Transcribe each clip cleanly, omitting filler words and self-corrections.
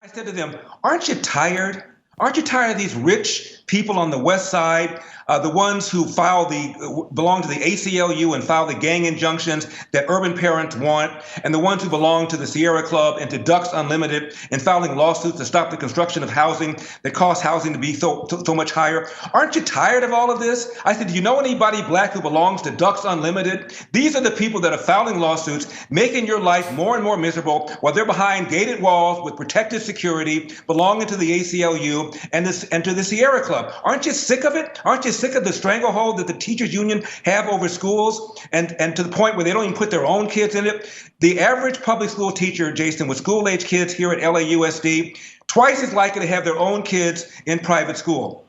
I said to them, aren't you tired? Aren't you tired of these rich people on the West Side, the ones who belong to the ACLU and file the gang injunctions that urban parents want, and the ones who belong to the Sierra Club and to Ducks Unlimited and filing lawsuits to stop the construction of housing that costs housing to be so much higher? Aren't you tired of all of this? I said, do you know anybody black who belongs to Ducks Unlimited? These are the people that are filing lawsuits, making your life more and more miserable while they're behind gated walls with protected security, belonging to the ACLU and to the Sierra Club. Aren't you sick of it? Aren't you sick of the stranglehold that the teachers union have over schools and to the point where they don't even put their own kids in it? The average public school teacher, Jason, with school-age kids here at LAUSD, twice as likely to have their own kids in private school.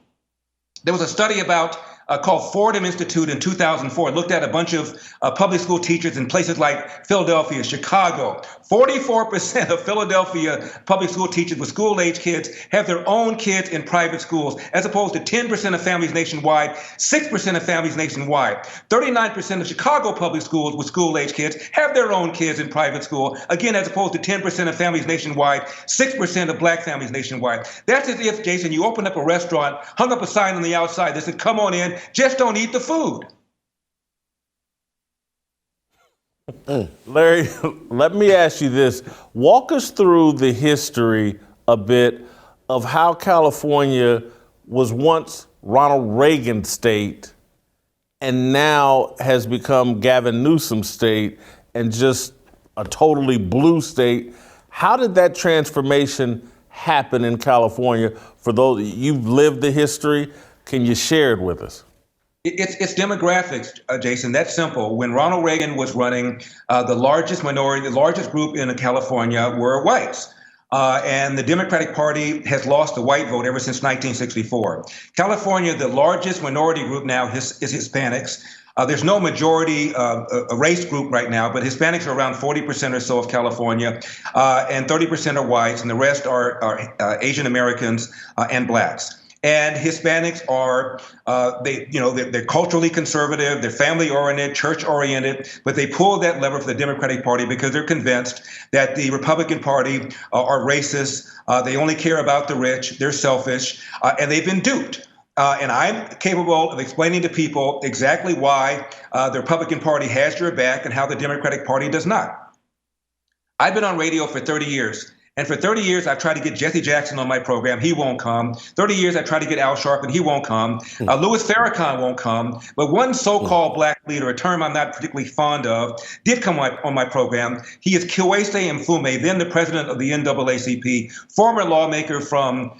There was a study called Fordham Institute in 2004. It looked at a bunch of public school teachers in places like Philadelphia, Chicago. 44% of Philadelphia public school teachers with school-age kids have their own kids in private schools, as opposed to 10% of families nationwide, 6% of families nationwide. 39% of Chicago public schools with school-age kids have their own kids in private school, again, as opposed to 10% of families nationwide, 6% of black families nationwide. That's as if, Jason, you opened up a restaurant, hung up a sign on the outside that said, come on in, just don't eat the food. Larry, let me ask you this. Walk us through the history a bit of how California was once Ronald Reagan state and now has become Gavin Newsom state and just a totally blue state. How did that transformation happen in California? For those, you've lived the history. Can you share it with us? It's demographics, Jason. That's simple. When Ronald Reagan was running, the largest group in California were whites. And the Democratic Party has lost the white vote ever since 1964. California, the largest minority group now is Hispanics. There's no majority race group right now, but Hispanics are around 40% or so of California, and 30% are whites, and the rest are Asian Americans and blacks. And Hispanics are, they're culturally conservative, they're family-oriented, church-oriented, but they pull that lever for the Democratic Party because they're convinced that the Republican Party are racist, they only care about the rich, they're selfish, and they've been duped. And I'm capable of explaining to people exactly why the Republican Party has your back and how the Democratic Party does not. I've been on radio for 30 years. And for 30 years, I've tried to get Jesse Jackson on my program. He won't come. 30 years, I tried to get Al Sharpton. He won't come. Louis Farrakhan won't come. But one so-called black leader, a term I'm not particularly fond of, did come on my program. He is Kiwese Mfume, then the president of the NAACP, former lawmaker from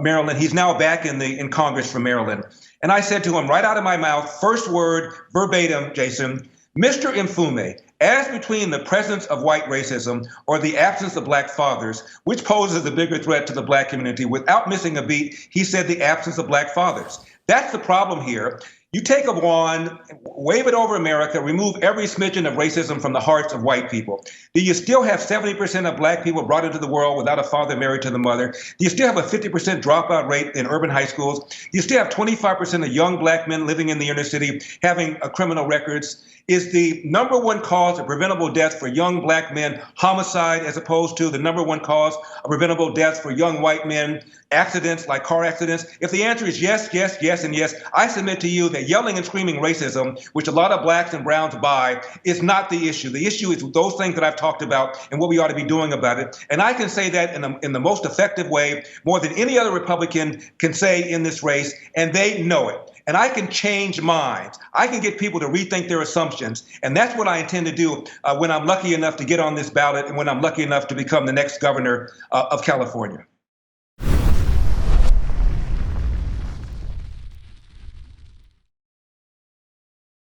Maryland. He's now back in Congress from Maryland. And I said to him right out of my mouth, first word, verbatim, Jason, Mr. Mfume, as between the presence of white racism or the absence of black fathers, which poses a bigger threat to the black community? Without missing a beat, he said the absence of black fathers. That's the problem here. You take a wand, wave it over America, remove every smidgen of racism from the hearts of white people. Do you still have 70% of black people brought into the world without a father married to the mother? Do you still have a 50% dropout rate in urban high schools? Do you still have 25% of young black men living in the inner city having criminal records? Is the number one cause of preventable death for young black men homicide, as opposed to the number one cause of preventable death for young white men accidents like car accidents? If the answer is yes, yes, yes, and yes, I submit to you that yelling and screaming racism, which a lot of blacks and browns buy, is not the issue. The issue is those things that I've talked about and what we ought to be doing about it. And I can say that in the most effective way, more than any other Republican can say in this race, and they know it. And I can change minds. I can get people to rethink their assumptions. And that's what I intend to do when I'm lucky enough to get on this ballot and when I'm lucky enough to become the next governor of California.